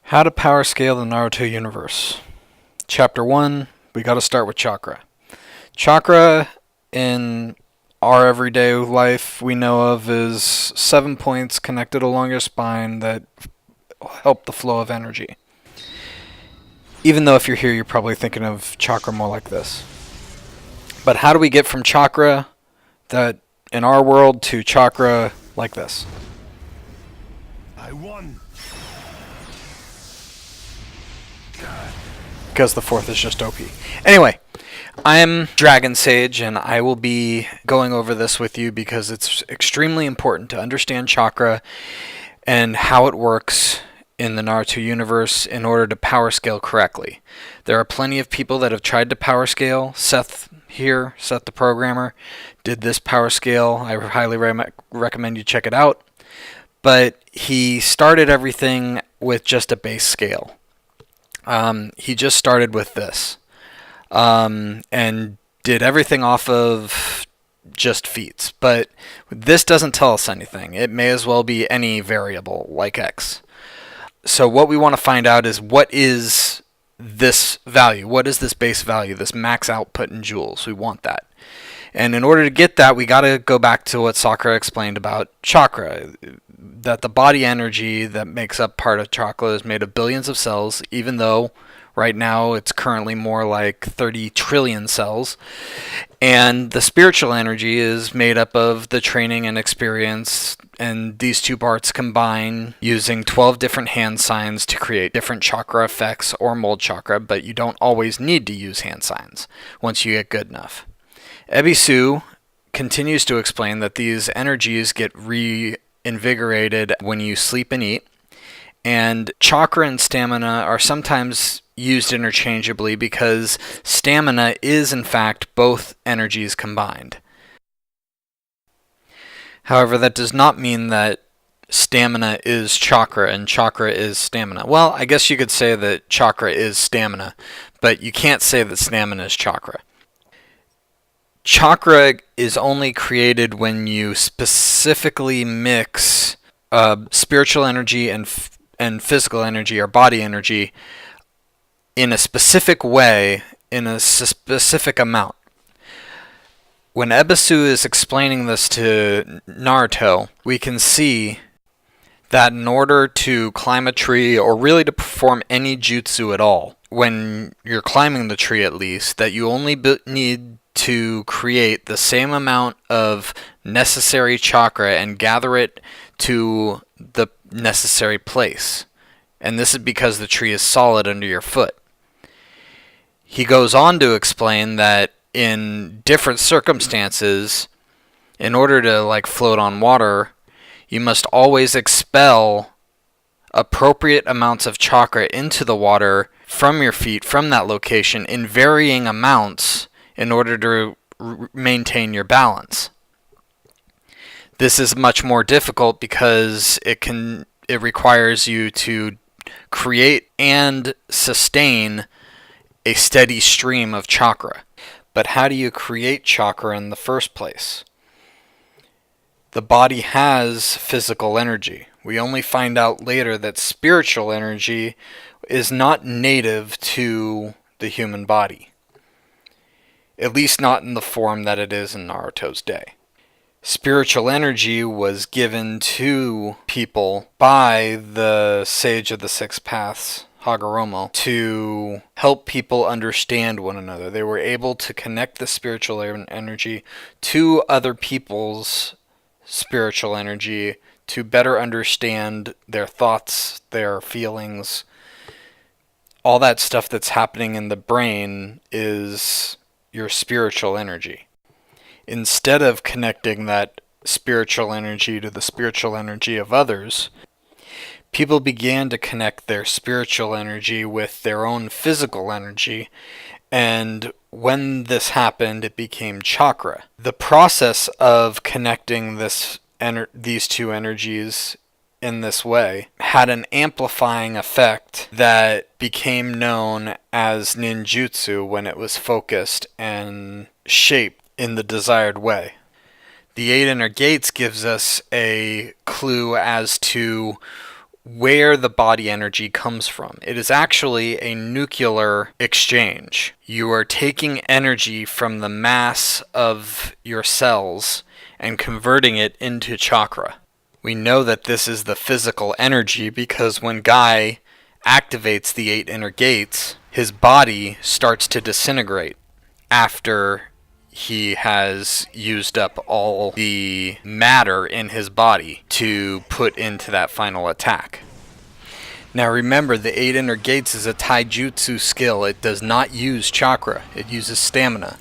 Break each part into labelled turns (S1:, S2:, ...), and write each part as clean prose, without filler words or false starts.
S1: How to power scale the Naruto universe. Chapter 1, we got to start with chakra. Chakra in our everyday life we know of is 7 points connected along your spine that help the flow of energy. Even though if you're here, you're probably thinking of chakra more like this. But how do we get from chakra that in our world to chakra like this?
S2: I won.
S1: Because the fourth is just OP. Anyway, I'm Dragon Sage, and I will be going over this with you because it's extremely important to understand chakra and how it works in the Naruto universe in order to power scale correctly. There are plenty of people that have tried to power scale. Seth the programmer, did this power scale. I highly recommend you check it out. But he started everything with just a base scale. He just started with this and did everything off of just feats. But this doesn't tell us anything. It may as well be any variable like X. So what we want to find out is what is this value? What is this base value, this max output in joules? We want that. And in order to get that, we got to go back to what Sakura explained about chakra. That the body energy that makes up part of chakra is made of billions of cells, even though right now it's currently more like 30 trillion cells. And the spiritual energy is made up of the training and experience, and these two parts combine using 12 different hand signs to create different chakra effects or mold chakra, but you don't always need to use hand signs once you get good enough. Ebisu continues to explain that these energies get reinvigorated when you sleep and eat, and chakra and stamina are sometimes used interchangeably because stamina is in fact both energies combined. However, that does not mean that stamina is chakra and chakra is stamina. Well, I guess you could say that chakra is stamina, but you can't say that stamina is chakra. Chakra is only created when you specifically mix spiritual energy and physical energy or body energy in a specific way, in a specific amount. When Ebisu is explaining this to Naruto, we can see that in order to climb a tree, or really to perform any jutsu at all, when you're climbing the tree at least, that you only need to create the same amount of necessary chakra and gather it to the necessary place. And this is because the tree is solid under your foot. He goes on to explain that in different circumstances, in order to float on water, you must always expel appropriate amounts of chakra into the water from your feet, from that location, in varying amounts in order to maintain your balance. This is much more difficult because it requires you to create and sustain a steady stream of chakra. But how do you create chakra in the first place? The body has physical energy. We only find out later that spiritual energy is not native to the human body. At least not in the form that it is in Naruto's day. Spiritual energy was given to people by the Sage of the Six Paths, Hagoromo, to help people understand one another. They were able to connect the spiritual energy to other people's spiritual energy to better understand their thoughts, their feelings. All that stuff that's happening in the brain is your spiritual energy. Instead of connecting that spiritual energy to the spiritual energy of others, people began to connect their spiritual energy with their own physical energy, and when this happened, it became chakra. The process of connecting these two energies in this way had an amplifying effect that became known as ninjutsu when it was focused and shaped in the desired way. The 8 inner gates gives us a clue as to where the body energy comes from. It is actually a nuclear exchange. You are taking energy from the mass of your cells and converting it into chakra. We know that this is the physical energy because when Guy activates the 8 inner gates, his body starts to disintegrate after he has used up all the matter in his body to put into that final attack. Now remember, the 8 inner gates is a taijutsu skill. It does not use chakra. It uses stamina.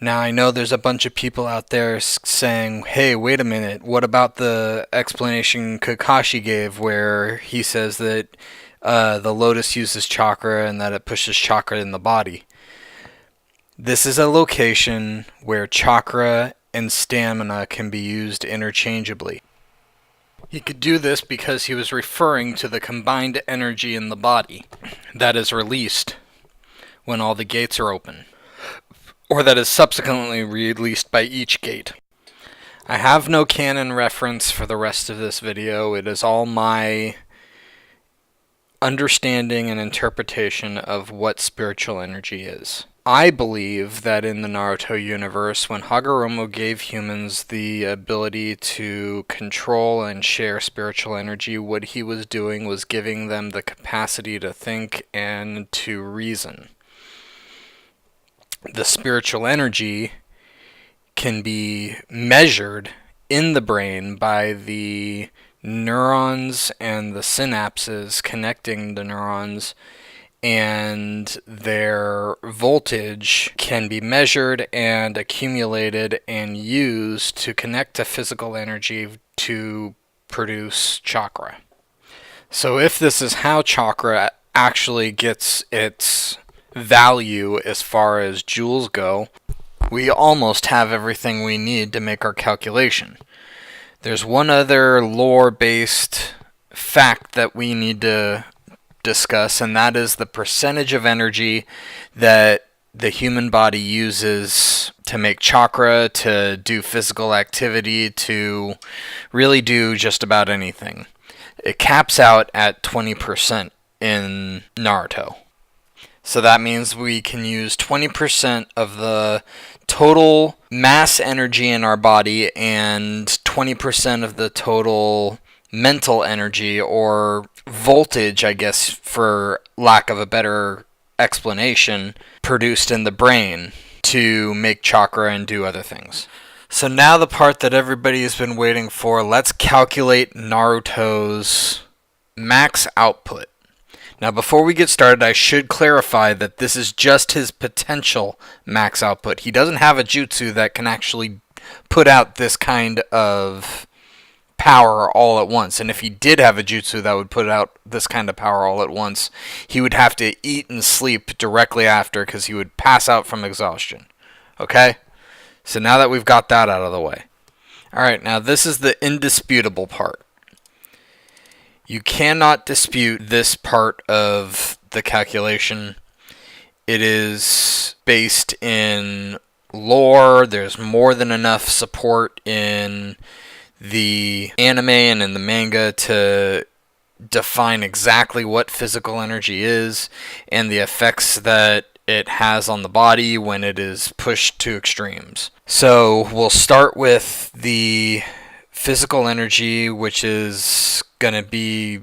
S1: Now I know there's a bunch of people out there saying, hey, wait a minute, what about the explanation Kakashi gave where he says that the lotus uses chakra and that it pushes chakra in the body? This is a location where chakra and stamina can be used interchangeably. He could do this because he was referring to the combined energy in the body that is released when all the gates are open, or that is subsequently released by each gate. I have no canon reference for the rest of this video. It is all my understanding and interpretation of what spiritual energy is. I believe that in the Naruto universe, when Hagoromo gave humans the ability to control and share spiritual energy, what he was doing was giving them the capacity to think and to reason. The spiritual energy can be measured in the brain by the neurons and the synapses connecting the neurons, and their voltage can be measured and accumulated and used to connect to physical energy to produce chakra. So if this is how chakra actually gets its value as far as joules go, we almost have everything we need to make our calculation. There's one other lore-based fact that we need to discuss, and that is the percentage of energy that the human body uses to make chakra, to do physical activity, to really do just about anything. It caps out at 20% in Naruto. So that means we can use 20% of the total mass energy in our body and 20% of the total mental energy, or voltage, I guess, for lack of a better explanation, produced in the brain to make chakra and do other things. So now the part that everybody has been waiting for, let's calculate Naruto's max output. Now before we get started, I should clarify that this is just his potential max output. He doesn't have a jutsu that can actually put out this kind of power all at once, and if he did have a jutsu that would put out this kind of power all at once, he would have to eat and sleep directly after because he would pass out from exhaustion. Okay? So now that we've got that out of the way. Alright, now this is the indisputable part. You cannot dispute this part of the calculation. It is based in lore. There's more than enough support in the anime and in the manga to define exactly what physical energy is and the effects that it has on the body when it is pushed to extremes. So we'll start with the physical energy, which is going to be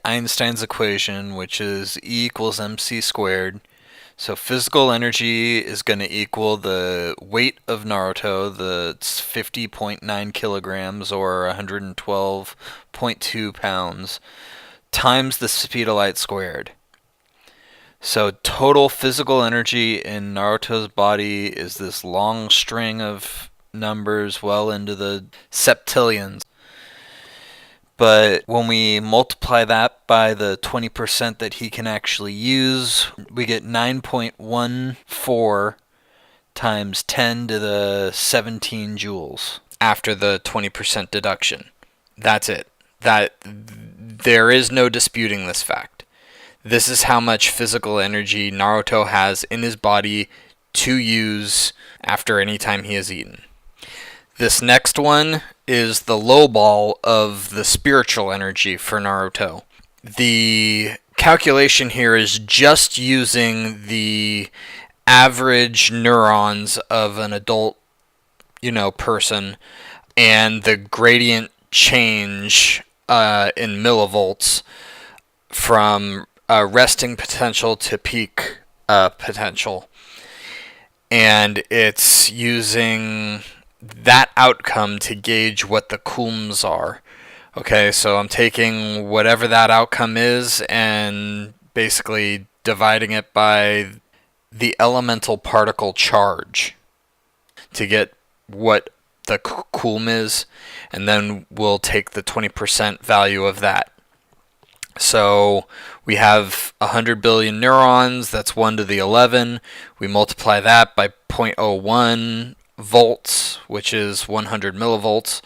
S1: Einstein's equation, which is E equals mc squared. So physical energy is going to equal the weight of Naruto, that's 50.9 kilograms or 112.2 pounds, times the speed of light squared. So total physical energy in Naruto's body is this long string of numbers well into the septillions. But when we multiply that by the 20% that he can actually use, we get 9.14 times 10 to the 17 joules after the 20% deduction. That's it. There is no disputing this fact. This is how much physical energy Naruto has in his body to use after any time he has eaten. This next one is the low ball of the spiritual energy for Naruto. The calculation here is just using the average neurons of an adult, person, and the gradient change in millivolts from resting potential to peak potential. And it's using that outcome to gauge what the coulombs are. Okay, so I'm taking whatever that outcome is and basically dividing it by the elemental particle charge to get what the coulomb is, and then we'll take the 20% value of that. So we have 100 billion neurons, that's 1 to the 11. We multiply that by 0.01 volts, which is 100 millivolts,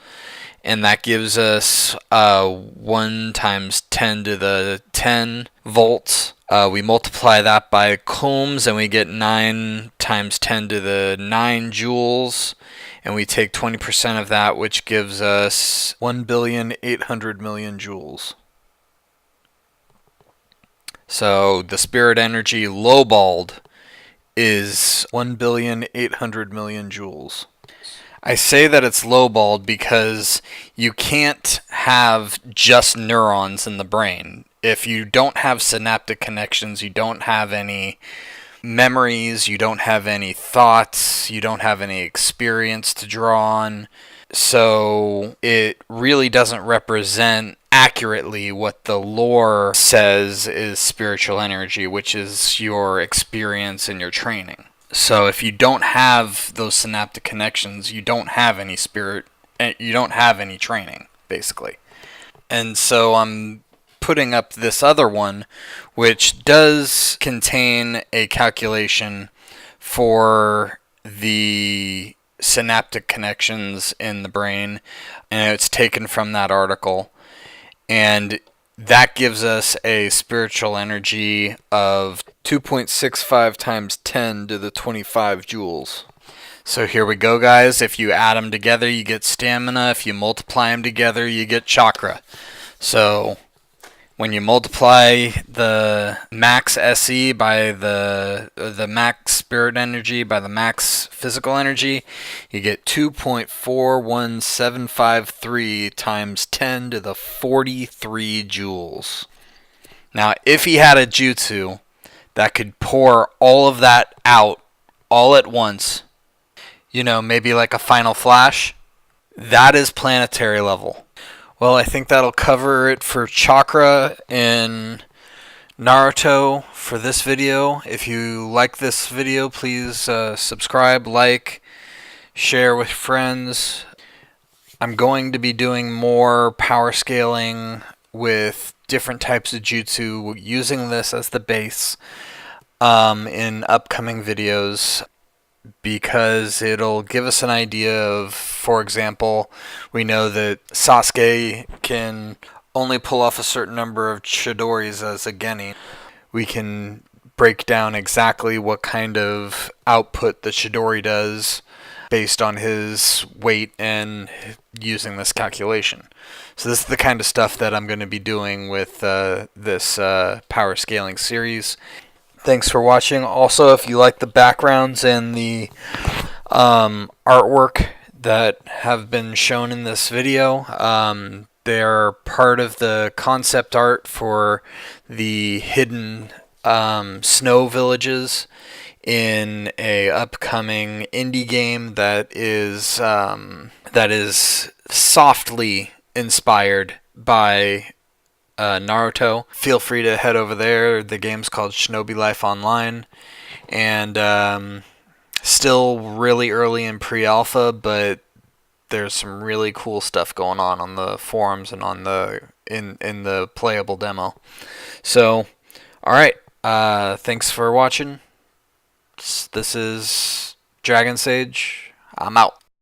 S1: and that gives us 1 times 10 to the 10 volts. We multiply that by coulombs, and we get 9 times 10 to the 9 joules, and we take 20% of that, which gives us 1,800,000,000 joules. So the spirit energy lowballed is 1,800,000,000 joules. I say that it's lowballed because you can't have just neurons in the brain. If you don't have synaptic connections, you don't have any memories, you don't have any thoughts, you don't have any experience to draw on. So it really doesn't represent accurately what the lore says is spiritual energy, which is your experience and your training. So if you don't have those synaptic connections, you don't have any spirit, you don't have any training, basically. And so I'm putting up this other one, which does contain a calculation for the synaptic connections in the brain, and it's taken from that article. And that gives us a spiritual energy of 2.65 times 10 to the 25 joules. So here we go, guys. If you add them together, you get stamina. If you multiply them together, you get chakra. So when you multiply the max SE by the max spirit energy by the max physical energy, you get 2.41753 times 10 to the 43 joules. Now, if he had a jutsu that could pour all of that out all at once, maybe like a final flash, that is planetary level. Well, I think that'll cover it for Chakra in Naruto for this video. If you like this video, please subscribe, like, share with friends. I'm going to be doing more power scaling with different types of jutsu, using this as the base in upcoming videos, because it'll give us an idea of, for example, we know that Sasuke can only pull off a certain number of Chidoris as a Genin. We can break down exactly what kind of output the Chidori does based on his weight and using this calculation. So this is the kind of stuff that I'm going to be doing with this power scaling series. Thanks for watching. Also, if you like the backgrounds and the artwork that have been shown in this video, they're part of the concept art for the hidden snow villages in a upcoming indie game that is softly inspired by Naruto. Feel free to head over there. The game's called Shinobi Life Online, and still really early in pre-alpha, but there's some really cool stuff going on the forums and on the in the playable demo. So, all right. Thanks for watching. This is Dragon Sage. I'm out.